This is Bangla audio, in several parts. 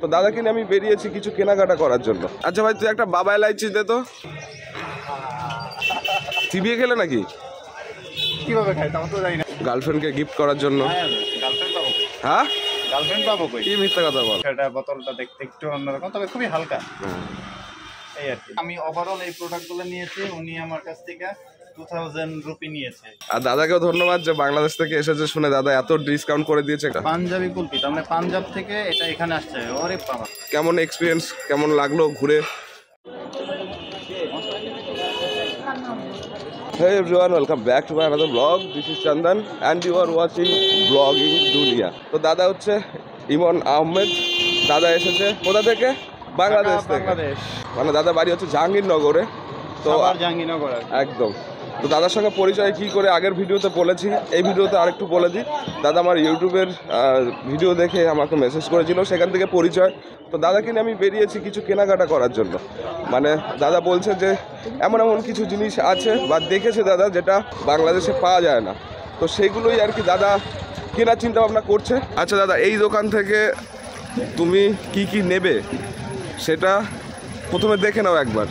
তো দাদাকে নিয়ে আমি বেরিয়েছি কিছু কেনাকাটা করার জন্য। আচ্ছা ভাই, তুই একটা বাবা এলাইচিস দে তো। চিবিয়ে খেলে নাকি? কিভাবে খাই তাও তো জানি না। গার্লফ্রেন্ডকে গিফট করার জন্য। গার্লফ্রেন্ড পাবো? হ্যাঁ, গার্লফ্রেন্ড পাবো কই? কি মিথ্যা কথা বল। এটা বোতলটা দেখতে একটু অন্যরকম, তবে খুবই হালকা। এই আর কি। আমি ওভারঅল এই প্রোডাক্টগুলো নিয়েছি, উনি আমার কাছ থেকে 2000 রুপি নিয়েছে। আর দাদাকেও ধন্যবাদ যে বাংলাদেশ থেকে এসেছে শুনে দাদা এত ডিসকাউন্ট করে দিয়েছে। পাঞ্জাবি কুলফি, তার মানে পাঞ্জাব থেকে এটা এখানে আসছে। ওরে বাবা, কেমন এক্সপিরিয়েন্স, কেমন লাগলো ঘুরে? Hey everyone, welcome back to my another vlog. This is Chandan and you are watching Vlogging Dunia. তো দাদা হচ্ছে ইমন আহমেদ। দাদা এসেছে কোথা থেকে? বাংলাদেশ থেকে। মানে দাদা বাড়ি হচ্ছে জাহাঙ্গীরনগরে। তো জাহাঙ্গীরনগর একদম। তো দাদার সঙ্গে পরিচয় কি করে আগের ভিডিওতে বলেছি, এই ভিডিওতে আরেকটু বলে দিই। দাদা আমার ইউটিউবের ভিডিও দেখে আমাকে মেসেজ করেছিল, সেখান থেকে পরিচয়। তো দাদাকে নিয়ে আমি বেরিয়েছি কিছু কেনাকাটা করার জন্য। মানে দাদা বলছে যে এমন এমন কিছু জিনিস আছে বা দেখেছে দাদা যেটা বাংলাদেশে পাওয়া যায় না, তো সেগুলোই আর কি দাদা কেনার চিন্তা ভাবনা করছে। আচ্ছা দাদা, এই দোকান থেকে তুমি কি কি নেবে সেটা প্রথমে দেখে নাও একবার।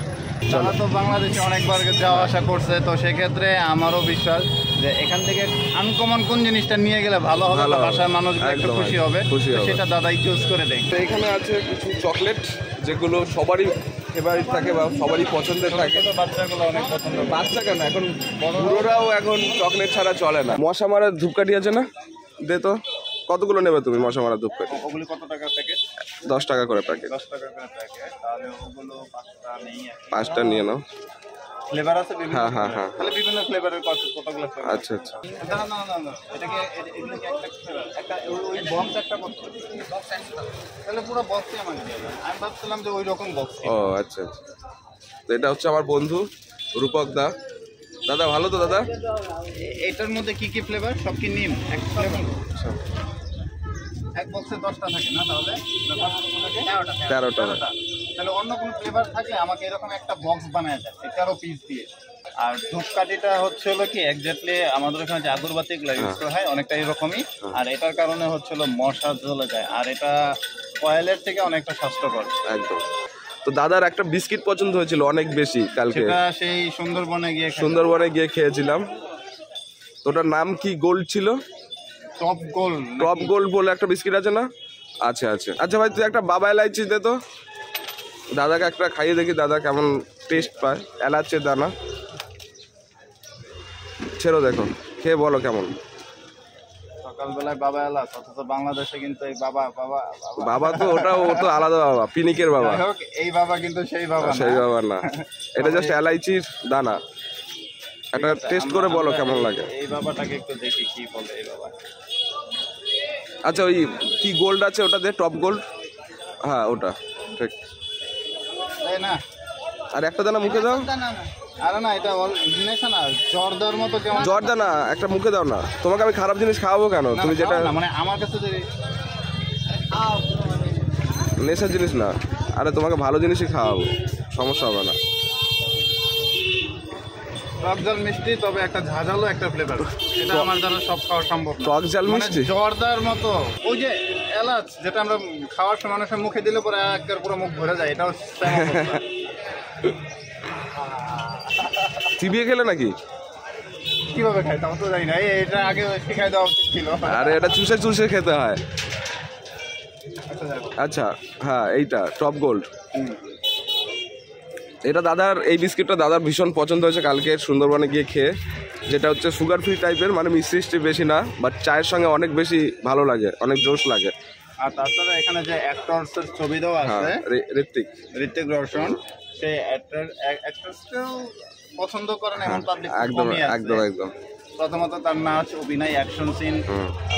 যারা তো বাংলাদেশে অনেকবার যাওয়া আসা করছে, তো সেক্ষেত্রে আমারও বিশ্বাস যে এখান থেকে আনকমন কোন জিনিসটা নিয়ে গেলে ভালো হবে, ভাষার মানুষগুলো একটু খুশি হবে, সেটা দাদাই চুজ করে দেখ। তো এখানে আছে কিছু চকলেট যেগুলো সবারই ফেভারিট থাকে বা সবারই পছন্দের থাকে। বাচ্চাগুলো অনেক পছন্দ। বাচ্চা কেন, এখন বড়রাও এখন চকলেট ছাড়া চলে না। মশা মারার ধূপকাঠি আছে না, দে তো। কতগুলো নেবে তুমি মশা মারার ধূপকাঠি? ওগুলি কত টাকা প্যাকেট? 10 টাকা করে প্যাকেট। 10 টাকা করে প্যাকেট। তাহলে ওগুলো 5টা নেই। 5টা নিয়ে নাও। ফ্লেভার আছে বিভিন্ন? হ্যাঁ। তাহলে বিভিন্ন ফ্লেভারের কতগুলো ফ্লেভার? আচ্ছা। না, এটাকে এগুলো কি একটা ফ্লেভার? একটা ওই বক্স একটা কত? বক্স একটা। তাহলে পুরো বক্সই আমাকে দিয়ে দাও। আমি ভাবছিলাম যে ওই রকম বক্স। ও আচ্ছা। তো এটা হচ্ছে আমার বন্ধু রূপক দা। দাদা ভালো তো দাদা? এটার মধ্যে কি কি ফ্লেভার? সব কি নিম এক ফ্লেভার? এক বক্সে 10টা থাকে না? তাহলে 13টা। তাহলে অন্য কোনো ফ্লেভার থাকলে আমাকে এরকম একটা বক্স বানায় দেয় 13 পিস দিয়ে। আর ধূপকাঠিটা হচ্ছে হলো কি এক্স্যাক্টলি আমাদের এখানে যে আগরবাতিগুলো ইউজ করা হয় অনেকটা এরকমই। আর এটার কারণে হচ্ছে হলো মশা জ্বলে যায়, আর এটা অয়েলের থেকে অনেকটা স্বাস্থ্যকর। একদম। তো দাদার একটা বিস্কিট পছন্দ হয়েছিল অনেক বেশি কালকে, সেটা সেই সুন্দরবনে গিয়ে খেয়েছিলাম। তো ওটার নাম কি গোল্ড ছিল? টপ গোল্ড বলে একটা বিস্কিট আছে না? আচ্ছা ভাই, তুই একটা বাবা এলাইচিস দে তো। দাদাকে একটা খাইয়ে দেখি দাদা কেমন টেস্ট পায়। এলাচের দানা ছেড়ো, দেখো খেয়ে বলো কেমন। সকালবেলায় বাবা এলাচ, অথচ বাংলাদেশে কিন্তু এই বাবা তো ও তো আলাদা বাবা, পিনিকের বাবা। এই বাবা কিন্তু সেই বাবা না, এটা জাস্ট এলাইচির দানা। একটা টেস্ট করে বলো কেমন লাগে। এই বাবাটাকে একটু দেখি কি বলে এই বাবা। আচ্ছা, ওই কি গোল্ড আছে ওটা দে, টপ গোল্ড। হ্যাঁ ওটা ঠিক। না, আর একটা দানা মুখে দাও। আরে না, এটা না জর্দার মতো। কেমন জর্দা না, একটা মুখে দাও না। তোমাকে আমি খারাপ জিনিস খাওয়াবো কেন? তুমি যেটা মানে আমার কাছে যদি নেশার জিনিস না, আরে তোমাকে ভালো জিনিসই খাওয়াবো, সমস্যা হবে না। টক ঝাল মিষ্টি, তবে একটা ঝাঁঝালো একটা ফ্লেভার। এটা আমার দ্বারা সব খাওয়া সম্ভব। টক ঝাল মিষ্টি জর্দার মতো। ওই যে এলাচ যেটা আমরা খাওয়ার সময় মানুষের মুখে দিলে পরে একবার পুরো মুখ ভরে যায়, এটাও চিবিয়ে খেলে নাকি? কিভাবে খাই তাও তো জানি না। এটা আগে শিখাই দেওয়া উচিত ছিল। আরে এটা চুষে খেতে হয়। আচ্ছা হ্যাঁ, এইটা টপ গোল্ড। এটা দাদার, এই বিস্কিটটা দাদার ভীষণ পছন্দ হয়েছে কালকে সুন্দরবনে গিয়ে খেয়ে। যেটা হচ্ছে সুগার ফ্রি টাইপের, মানে মিষ্টি বেশি না, বাট চায়ের সঙ্গে অনেক বেশি ভালো লাগে, অনেক জোশ লাগে। আর তাছাড়া এখানে যে অ্যাক্টরসের ছবি দেওয়া আছে, ঋত্বিক রোশন, সেই অ্যাক্টরসকেও পছন্দ করেন এমন পাবলিক একদম। প্রথমত তার নাচ, অভিনয়, অ্যাকশন সিন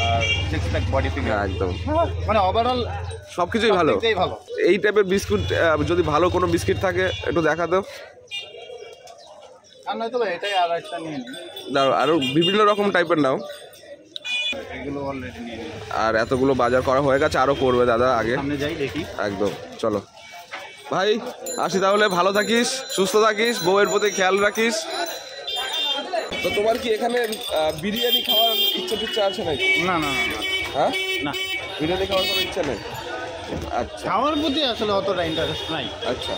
আর সিক্স প্যাক বডি ফিগার, একদম মানে ওভারঅল সবকিছুই ভালো। এই টাইপের বিস্কুট যদি ভালো কোনো বিস্কিট থাকে একটু দেখা দাও। আর নয়তো এটাই আর একটা নিয়ে নিই। দাও, আরো বিভিন্ন রকম টাইপের নাও। এগুলো অলরেডি নিয়ে নিই। আর এতগুলো বাজার করা হয়ে গেছে, আরো করবে দাদা আগে। সামনে যাই দেখি। একদম, চলো ভাই আসি তাহলে। ভালো থাকিস, সুস্থ থাকিস, বউয়ের প্রতি খেয়াল রাখিস। তো তোমার কি এখানে বিরিয়ানি খাওয়ার ইচ্ছা আছে নাকি? না। হ্যাঁ না, বিরিয়ানি খাওয়ার কোনো ইচ্ছা নেই? আচ্ছা খাওয়ার প্রতি আসলে অতটা ইন্টারেস্ট নাই। আচ্ছা,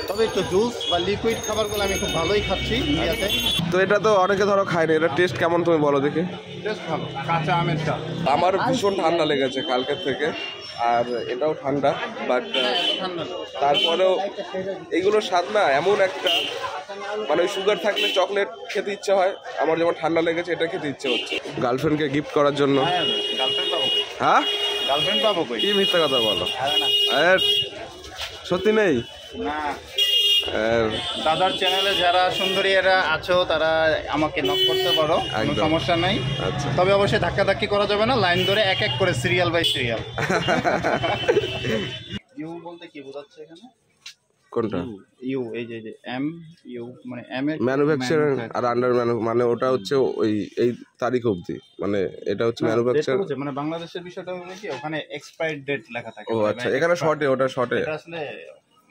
তবে একটু জুস বা লিকুইড খাবারগুলো আমি খুব ভালোই খাচ্ছি ইন্ডিয়াতে। তো এটা তো অনেকে ধরো খায়নি, এটা টেস্ট কেমন তুমি বলো দেখি। টেস্ট ভালো, কাঁচা আমের চা। আমার ভীষণ ঠান্ডা লেগেছে কালকের থেকে, আর এটাও ঠান্ডা, বাট ঠান্ডা তারপরেও এইগুলোর স্বাদ না এমন একটা, মানে সুগার থাকলে চকলেট খেতে ইচ্ছে হয়, আমার যেমন ঠান্ডা লেগেছে এটা খেতে ইচ্ছে হচ্ছে। গার্লফ্রেন্ডকে গিফট করার জন্য। গার্লফ্রেন্ড পাবো কই? হ্যাঁ, গার্লফ্রেন্ড পাবো কই? কি মিথ্যা কথা বলো, আরে না সত্যি নেই? না, দাদার চ্যানেলে যারা সুন্দরীরা আছো তারা আমাকে নক করতে পারো, কোনো একদম। সমস্যা নাই। আচ্ছা, তবে অবশ্যই ধাক্কাধাক্কি করা যাবে না, লাইন ধরে এক এক করে সিরিয়াল বাই সিরিয়াল। ইউ বলতে কি বোঝাচ্ছে এখানে? কোনটা? ইউ, এই যে এম ইউ মানে এম এর ম্যানুফ্যাকচারিং আর আন্ডার মানে ওটা হচ্ছে ওই এই তারিখ অবধি, মানে এটা হচ্ছে ম্যানুফ্যাকচার। মানে বাংলাদেশের বিষয়টা হলো কি ওখানে এক্সপায়ার্ড ডেট লেখা থাকে। ও আচ্ছা, এখানে শর্টে, ওটা শর্টে এটা আসলে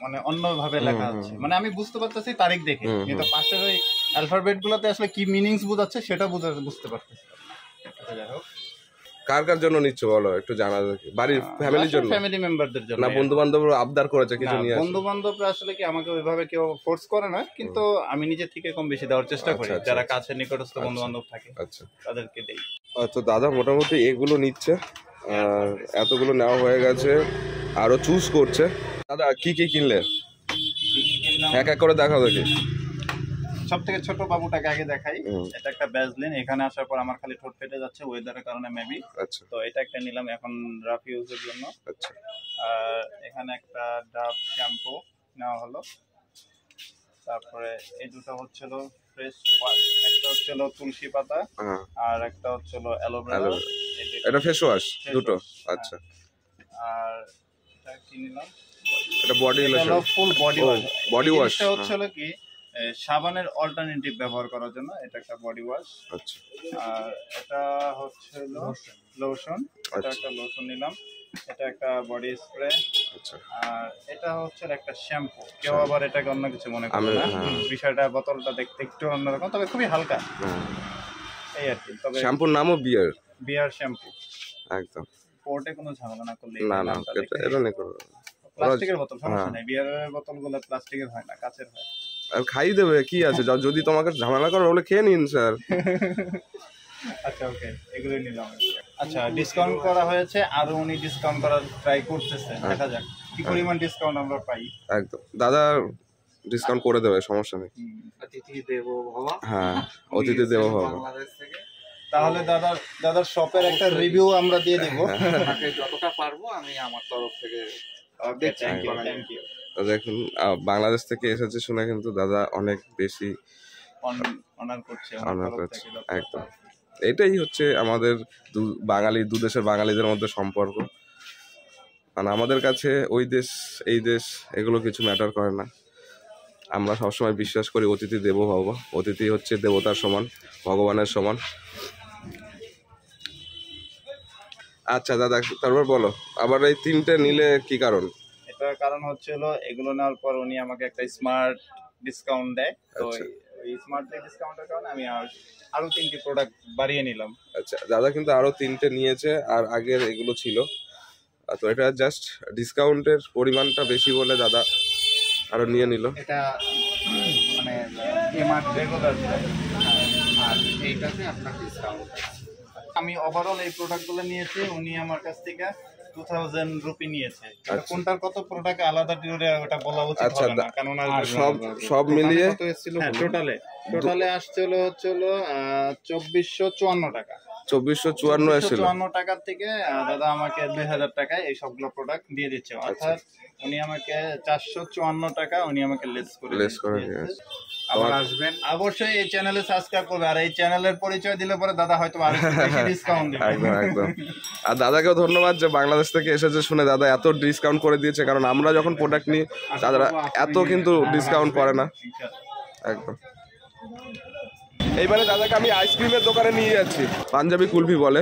মানে অন্যভাবে লেখা আছে, মানে আমি বুঝতে পারতেছি তারিখ দেখে, কিন্তু পাশের ওই অ্যালফাবেট গুলোতে আসলে কি মিনিংস বোঝাচ্ছে সেটা বুঝতে পারতেছি। আচ্ছা, যাই হোক, কার কার জন্য নিচ্ছ বলো একটু জানা দেখি। বাড়ির ফ্যামিলির জন্য, ফ্যামিলি মেম্বারদের জন্য, না বন্ধু বান্ধব আবদার করেছে কিছু নিয়ে আসো? বন্ধু বান্ধবরা আসলে কি আমাকে ওইভাবে কেউ ফোর্স করে না, কিন্তু আমি নিজে থেকে কম বেশি দেওয়ার চেষ্টা করি। আচ্ছা, যারা আচ্ছা, কাছে নিকটস্থ বন্ধু বান্ধব থাকে আচ্ছা, তাদেরকে দেই। তো দাদা মোটামুটি এগুলো নিচ্ছে, আর এতগুলো নেওয়া হয়ে গেছে, আরো চুজ করছে। দাদা কি কি কিনলে এক এক করে দেখাও দেখি। সব থেকে ছোট বাবুটাকে আগে দেখাই। এটা একটা ব্যাজলিন, এখানে আসার পর আমার খালি ঠোঁট ফেটে যাচ্ছে ওয়েদারের কারণে মেবি। আচ্ছা, তো এটা একটা নিলাম এখন রাফ ইউজের জন্য। আচ্ছা, আর এখানে একটা ডাব শ্যাম্পু নেওয়া হলো। তারপরে এই দুটো হচ্ছিল ফ্রেশ ওয়াশ, একটা হচ্ছিল তুলসী পাতা, আর একটা হচ্ছিল অ্যালোভেরা। এটা ফেস ওয়াশ দুটো, আচ্ছা। আর এটা কি নিলাম? এটা body lotion, full body wash. Body wash. এটা হচ্ছিল কি সাবানের অল্টারনেটিভ ব্যবহার করার জন্য, এটা একটা বডি ওয়াশ। আচ্ছা, আর এটা হচ্ছে লোশন, এটা একটা লোশন নিলাম। এটা একটা বডি স্প্রে। আচ্ছা, আর এটা হচ্ছে একটা শ্যাম্পু। কেউ আবার এটাকে অন্য কিছু মনে করে না, বিষয়টা বোতলটা দেখতে একটু অন্যরকম, তবে খুবই হালকা এই আর কি। তবে শ্যাম্পুর নামও বিয়ার শ্যাম্পু, একদম। পোর্টে কোনো ঝামেলা না করলে, না না, এটা নেই করো। প্লাস্টিকের বোতল সমস্যা নেই, বিয়ারের বোতলগুলো প্লাস্টিকের হয় না, কাচের হয়। আর খাই দেবে কি আছে, যদি তোমাকে ঝামেলা করো বলে খেয়ে নিন স্যার। আচ্ছা, ওকে, এগুলোই নিলাম। আচ্ছা, ডিসকাউন্ট করা হয়েছে, আরো উনি ডিসকাউন্ট করার ট্রাই করতেছে, দেখা যাক কি পরিমাণ ডিসকাউন্ট আমরা পাই। একদম, দাদা ডিসকাউন্ট করে দেবে, সমস্যা নেই। অতিথি দেবো ভব, হ্যাঁ, অতিথি দেবো ভব। তাহলে দাদার শপের একটা রিভিউ আমরা দিয়ে দেবো, যতটা পারবো আমি আমার তরফ থেকে। ওকে, থ্যাংক ইউ। দেখুন, বাংলাদেশ থেকে এসেছে শুনে কিন্তু দাদা অনেক বেশি অনার করছে। একদম, এটাই হচ্ছে আমাদের বাঙালি, দু দেশের বাঙালিদের মধ্যে সম্পর্ক। মানে আমাদের কাছে ওই দেশ এই দেশ এগুলো কিছু ম্যাটার করে না। আমরা সবসময় বিশ্বাস করি অতিথি দেবো ভব, অতিথি হচ্ছে দেবতার সমান, ভগবানের সমান। আচ্ছা দাদা, তারপর বলো আবার এই তিনটে নিলে কি কারণ? এটার কারণ হচ্ছিল এগুলো নেওয়ার পর উনি আমাকে একটা স্মার্ট ডিসকাউন্ট দেয়, তো এই স্মার্ট ডিসকাউন্টের কারণে আমি আরো 3টি প্রোডাক্ট বাড়িয়ে নিলাম। আচ্ছা, দাদা কিন্তু আরো 3টে নিয়েছে, আর আগের এগুলো ছিল, তো এটা জাস্ট ডিসকাউন্টের পরিমাণটা বেশি বলে দাদা আরো নিয়ে নিল। এটা মানে এমআর রেগুলার, আর এইটাতে আপনার ডিসকাউন্ট। আমি ওভারঅল এই প্রোডাক্টগুলো নিয়েছি, উনি আমার কাছ থেকে 2000 রুপি নিয়েছে। কোনটার কত প্রোডাক্ট আলাদা করে ওটা বলা উচিত হবে না, কারণ সব মিলিয়ে টোটালে আসছিল 2454 টাকা। 2454 টাকার থেকে দাদা আমাকে 2000 টাকায় এই সবগুলো প্রোডাক্ট দিয়ে দিচ্ছে, অর্থাৎ উনি আমাকে 454 টাকা উনি আমাকে লেস করে দিয়েছে। আবার আসবেন, অবশ্যই এই চ্যানেলে সাবস্ক্রাইব করবে, আর এই চ্যানেলের পরিচয় দিলে পরে দাদা হয়তো আরো বেশি ডিসকাউন্ট দিবে। একদম একদম। আর দাদাকেও ধন্যবাদ যে বাংলাদেশ থেকে এসেছে শুনে দাদা এত ডিসকাউন্ট করে দিয়েছে, কারণ আমরা যখন প্রোডাক্ট নিই দাদা এত কিন্তু ডিসকাউন্ট করে না। একদম। এইবারে দাদাকে আমি আইসক্রিমের দোকানে নিয়ে যাচ্ছি, পাঞ্জাবি কুলফি বলে,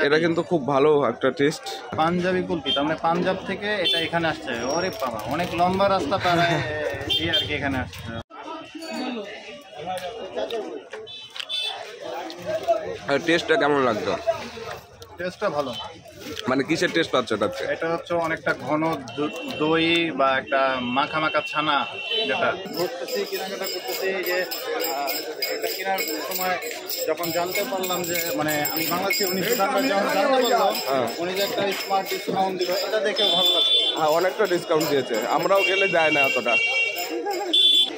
এটা কিন্তু খুব ভালো একটা টেস্ট। পাঞ্জাবি কুলফি, তার মানে পাঞ্জাব থেকে এটা এখানে আসছে। ওরে বাবা, অনেক লম্বা রাস্তা পার হয়ে আর কি এখানে আসছে। টেস্টটা কেমন লাগতো? টেস্টটা ভালো, মানে কিসের টেস্ট পাচ্ছ এটাতে? এটা হচ্ছে অনেকটা ঘন দই বা একটা মাখা মাখা ছানা, যেটা ঘুরতেছি কেনাকাটা করতেছি যে এটা কেনার সময় যখন জানতে পারলাম যে মানে আমি বাংলাদেশে 1900 টাকা যখন জানতে পারলাম উনি যে একটা স্মার্ট ডিসকাউন্ট দিল, এটা দেখে ভালো লাগছে। হ্যাঁ, অনেকটা ডিসকাউন্ট দিয়েছে, আমরাও গেলে যায় না এতটা।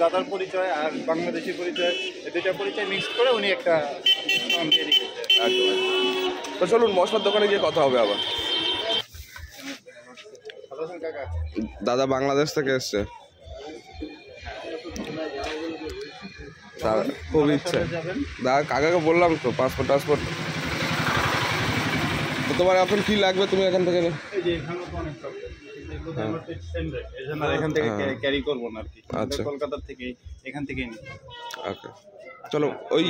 দাদার পরিচয় আর বাংলাদেশি পরিচয়, এই দুইটা পরিচয় মিক্স করে উনি একটা ডিসকাউন্ট দিয়ে দিয়েছে। একদম। তো চলুন মশলার দোকানে গিয়ে কথা হবে আবার। দাদা বাংলাদেশ থেকে এসছে, খুব ইচ্ছে। দাদা কাকাকে বললাম তো পাসপোর্ট টাসপোর্ট। তো তোমার এখন কি লাগবে তুমি এখান থেকে? এখান থেকে ক্যারি করবো না আর কি, কলকাতা থেকে এখান থেকে নিই। ওকে চলো। ওই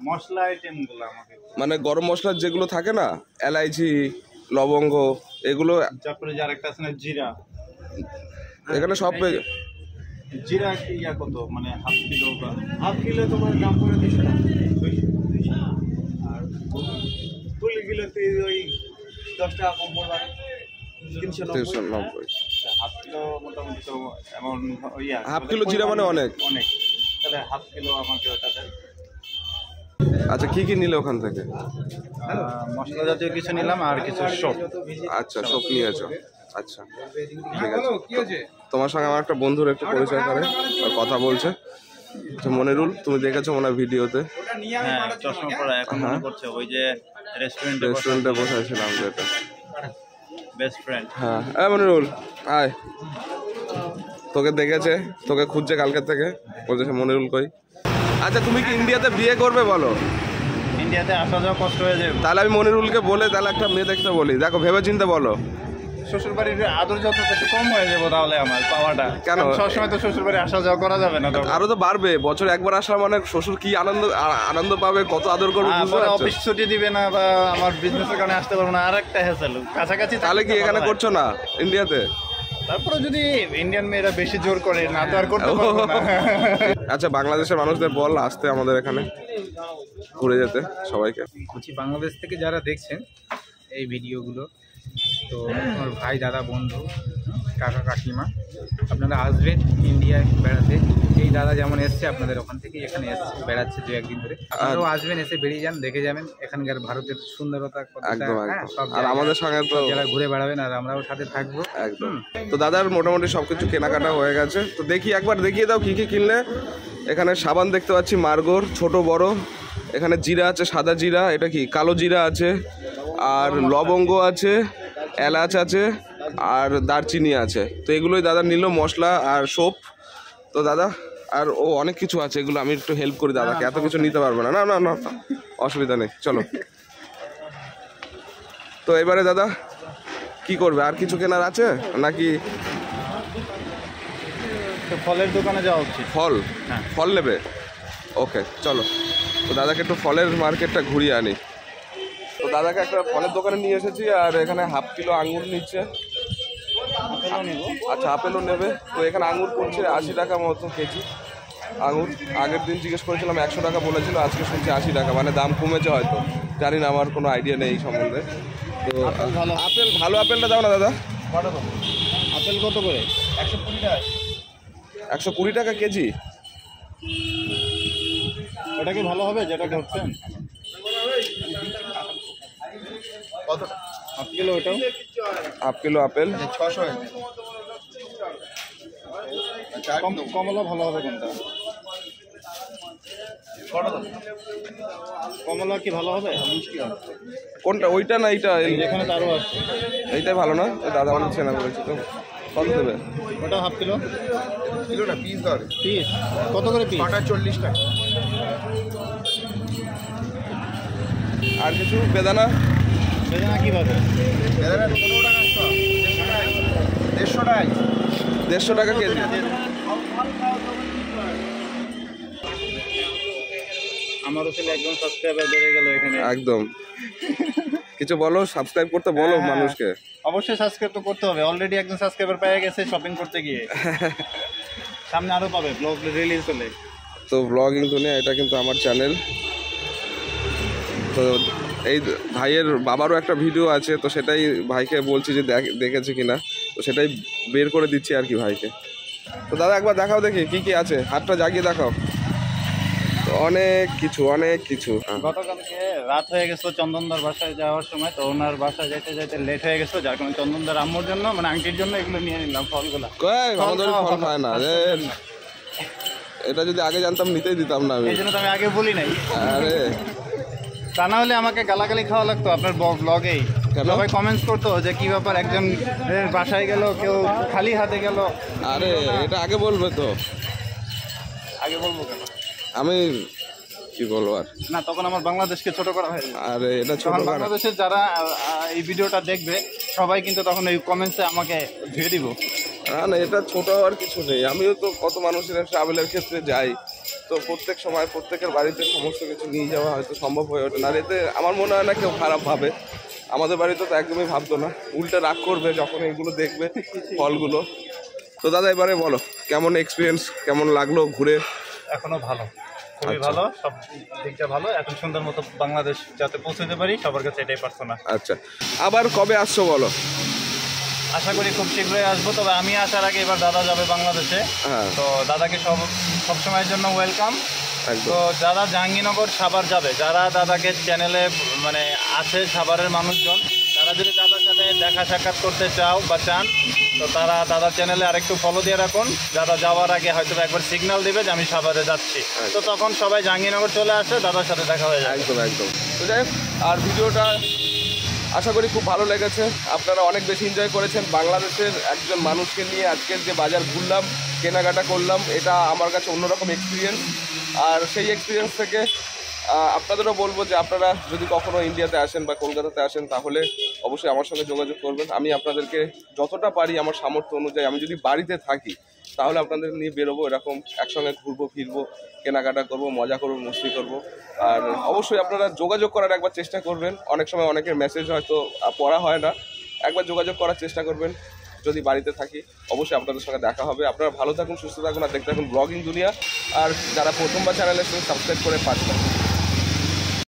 মশলা আইটেম গুলো আমাকে, মানে গরম মশলার যেগুলো থাকে না, এলাইচি, লবঙ্গ, এগুলো। তারপরে যার একটা আছে না জিরা, এখানে সব পেয়ে। জিরা কি ইয়া কত, মানে হাফ কিলো তোমার দাম পড়ে 200 টাকা, 200। আর ফুল কিলোতে ওই 10 টাকা কম পড়বে, 390। হাফ কিলো মোটামুটি তো এমন ইয়া, হাফ কিলো জিরা মানে অনেক অনেক, তাহলে হাফ কিলো আমাকে ওটা দেন। আচ্ছা, কি কি নিলে ওখান থেকে? মশলা জাতীয় কিছু নিলাম আর কিছু সব। আচ্ছা, সব নিয়েছো। আচ্ছা ঠিক আছে। তোমার সঙ্গে আমার একটা বন্ধুর একটু পরিচয় করে আর কথা বলছে। মনিরুল, তুমি দেখেছো মনে হয় ভিডিওতে? হ্যাঁ, চশমা পরা, এখন মনে পড়ছে ওই যে রেস্টুরেন্টে বসেছিলাম যেটা, বেস্ট ফ্রেন্ড। হ্যাঁ মনিরুল আয়, তোকে দেখেছে, তোকে খুঁজছে কালকে থেকে, বলছে মনিরুল কই। আচ্ছা, তুমি কি ইন্ডিয়াতে বিয়ে করবে বলো? ইন্ডিয়াতে আসা যাওয়া কষ্ট হয়ে যাবে, তাহলে আমি মনিরুলকে বলে তাহলে একটা মেয়ে দেখতে বলি। দেখো ভেবে চিন্তে বলো। শ্বশুর বাড়ির আদর যত একটু কম হয়ে যাবো তাহলে আমার পাওয়াটা। কেন? সবসময় তো শ্বশুর বাড়ি আসা যাওয়া করা যাবে না, আরো তো বাড়বে। বছর একবার আসলে মানে শ্বশুর কি আনন্দ পাবে, কত আদর করবে। অফিস ছুটি দিবে না বা আমার বিজনেসের কারণে আসতে পারবো না, আর একটা হ্যাসেল। কাছাকাছি তাহলে কি এখানে করছো না ইন্ডিয়াতে? তারপরে যদি ইন্ডিয়ান মেয়েরা বেশি জোর করে না তো আর করতে পারবো না। আচ্ছা, বাংলাদেশের মানুষদের বল আসতে আমাদের এখানে ঘুরে যেতে সবাইকে। বলছি বাংলাদেশ থেকে যারা দেখছেন এই ভিডিওগুলো, তো আমার ভাই, দাদা, বন্ধু, কাকা, কাকিমা, আপনারা আসবেন ইন্ডিয়ায় বেড়াতে। এই দাদা যেমন এসছে আপনাদের ওখান থেকে এখানে এসছে, বেড়াচ্ছে 2-1 দিন ধরে। আপনারাও আসবেন, এসে বেরিয়ে যান, দেখে যাবেন এখানকার ভারতের সুন্দরতা কতটা। একদম হ্যাঁ, একদম। সব আর আমাদের সঙ্গে তো যারা ঘুরে বেড়াবেন আর আমরাও সাথে থাকবো একদম। তো দাদার মোটামুটি সবকিছু কেনাকাটা হয়ে গেছে। তো দেখি একবার দেখিয়ে দাও কি কি কিনলে। এখানে সাবান দেখতে পাচ্ছি মার্গোর, ছোট বড়। এখানে জিরা আছে, সাদা জিরা, এটা কি কালো জিরা আছে, আর লবঙ্গ আছে, এলাচ আছে, আর দারচিনি আছে। তো এগুলোই দাদা নিল, মশলা আর সোপ। তো দাদা আর ও অনেক কিছু আছে, এগুলো আমি একটু হেল্প করি দাদাকে, এত কিছু নিতে পারবে না। না না না, অসুবিধা নেই, চলো। তো এবারে দাদা কি করবে, আর কিছু কেনার আছে নাকি? ফলের দোকানে যাওয়া উচিত। ফল? হ্যাঁ। ফল নেবে? ওকে চলো। তো দাদাকে একটু ফলের মার্কেটটা ঘুরিয়ে আনি। তো দাদাকে একটা ফলের দোকানে নিয়ে এসেছি, আর এখানে হাফ কিলো আঙুর নিচ্ছে। আচ্ছা, আপেলও নেবে। তো এখানে আঙুর পড়ছে 80 টাকা মতো কেজি আঙুর। আগের দিন জিজ্ঞেস করেছিলাম 100 টাকা বলেছিল, আজকে শুনছি 80 টাকা, মানে দাম কমেছে হয়তো, জানি না, আমার কোনো আইডিয়া নেই এই সম্বন্ধে। তো আপেল, ভালো আপেলটা দাও না দাদা। আপেল কত করে? 120 টাকা। 120 টাকা কেজি? ওটা কি ভালো হবে যেটা ধরছেন? কত? হাফ কিলো ওটাও? Half kilo apple 600। কমলা ভালো হবে কোনটা? কমলা কি ভালো হবে? মিষ্টি হবে কোনটা, ওইটা না এইটা? এখানে তো আরও আছে। এইটাই ভালো না? দাদা অনেক চেনা বলেছে। তো কত দেবে? ওটা হাফ কিলো? কিলো না, পিস ধর। পিস কত করে পিস? 40 টাকা। আর কিছু? বেদানা? বেদানা কীভাবে? বেদানা 150 টাকা কেজি। আমারও ছেলে একদম সাবস্ক্রাইবার বেড়ে গেল এখানে। একদম। কিছু বলো, সাবস্ক্রাইব করতে বলো মানুষকে। অবশ্যই সাবস্ক্রাইব তো করতে হবে, অলরেডি একজন সাবস্ক্রাইবার পেয়ে গেছে শপিং করতে গিয়ে। সামনে আরও পাবে, ব্লগ রিলিজ হলে। তো ব্লগিং দুনিয়া, এটা কিন্তু আমার চ্যানেল। তো এই ভাইয়ের বাবারও একটা ভিডিও আছে, তো সেটাই ভাইকে বলছি যে দেখেছে কিনা, তো সেটাই বের করে দিচ্ছি আর কি ভাইকে। তো দাদা একবার দেখাও দেখি কি কি আছে, হাতটা জাগিয়ে দেখাও। তো অনেক কিছু গতকালকে রাত হয়ে গেছে চন্দনদার বাসায় যাওয়ার সময়, তো ওনার বাসায় যেতে যেতে লেট হয়ে গেছে, যার কারণে চন্দনদার আম্মুর জন্য মানে আংটির জন্য এগুলো নিয়ে নিলাম ফলগুলো। আমাদের ফল খায় না রে, এটা যদি আগে জানতাম নিতেই দিতাম না আমি, এই জন্য তো আমি আগে বলি নাই। আরে তা না হলে আমাকে গালাগালি খাওয়া লাগতো আপনার ব্লগেই। সবাই কমেন্টস করতো যে কি ব্যাপার, একজন বাসায় গেল, কেউ খালি হাতে গেল। আরে এটা আগে বলবে তো। আগে বলবো কেন? আমি কি বলবো আর, না তখন আমার বাংলাদেশকে ছোট করা হয়েছে। আরে এটা ছোট তখন বাংলাদেশের যারা এই ভিডিওটা দেখবে সবাই কিন্তু তখন এই কমেন্টসে আমাকে ধুয়ে দিব। না এটা ছোট হওয়ার কিছু নেই। আমিও তো কত মানুষের ট্রাভেলের ক্ষেত্রে যাই, তো প্রত্যেক সময় প্রত্যেকের বাড়িতে সমস্ত কিছু নিয়ে যাওয়া হয়তো সম্ভব হয়ে ওঠে না। আর এতে আমার মনে হয় না কেউ খারাপ ভাবে, আমাদের বাড়িতে তো একদমই ভাবতো না, উল্টে রাগ করবে যখন এগুলো দেখবে ফলগুলো। তো দাদা এবারে বলো কেমন এক্সপিরিয়েন্স, কেমন লাগলো ঘুরে? এখনো ভালো, খুবই ভালো, সব দিকটা ভালো। এখন সুন্দর মতো বাংলাদেশ যাতে পৌঁছতে পারি সবার কাছে, এটাই প্রার্থনা। আচ্ছা, আবার কবে আসছো বলো? আশা করি খুব শীঘ্রই আসবো, তবে আমি আসার আগে এবার দাদা যাবে বাংলাদেশে। হ্যাঁ, তো দাদাকে সব সময়ের জন্য ওয়েলকাম। একদম। তো দাদা জাহাঙ্গীরনগর সাভার যাবে, যারা দাদাকে চ্যানেলে মানে আছে সাভারের মানুষজন, তারা যদি দাদার সাথে দেখা সাক্ষাৎ করতে চাও বা চান, তো তারা দাদার চ্যানেলে আরেকটু ফলো দিয়ে রাখুন। দাদা যাওয়ার আগে হয়তো একবার সিগন্যাল দিবে যে আমি সাভারে যাচ্ছি, তো তখন সবাই জাহাঙ্গীরনগর চলে আসে, দাদার সাথে দেখা হয়ে যায়। একদম একদম। তো যাই হোক, আর ভিডিওটা আশা করি খুব ভালো লেগেছে, আপনারা অনেক বেশি এনজয় করেছেন। বাংলাদেশের একজন মানুষকে নিয়ে আজকের যে বাজার ঘুরলাম, কেনাকাটা করলাম, এটা আমার কাছে অন্যরকম এক্সপিরিয়েন্স। আর সেই এক্সপিরিয়েন্স থেকে আপনাদেরও বলবো যে আপনারা যদি কখনো ইন্ডিয়াতে আসেন বা কলকাতাতে আসেন, তাহলে অবশ্যই আমার সঙ্গে যোগাযোগ করবেন। আমি আপনাদেরকে যতটা পারি আমার সামর্থ্য অনুযায়ী, আমি যদি বাড়িতে থাকি তাহলে আপনাদের নিয়ে বেরোবো, এরকম একসঙ্গে ঘুরবো ফিরবো, কেনাকাটা করবো, মজা করবো, মস্তি করবো। আর অবশ্যই আপনারা যোগাযোগ করার একবার চেষ্টা করবেন। অনেক সময় অনেকের মেসেজ হয়তো পড়া হয় না, একবার যোগাযোগ করার চেষ্টা করবেন। যদি বাড়িতে থাকি অবশ্যই আপনাদের সঙ্গে দেখা হবে। আপনারা ভালো থাকুন, সুস্থ থাকুন, আর দেখতে থাকুন ব্লগিং দুনিয়া। আর যারা প্রথমবার চ্যানেলের সঙ্গে সাবস্ক্রাইব করে পাচ্ছেন।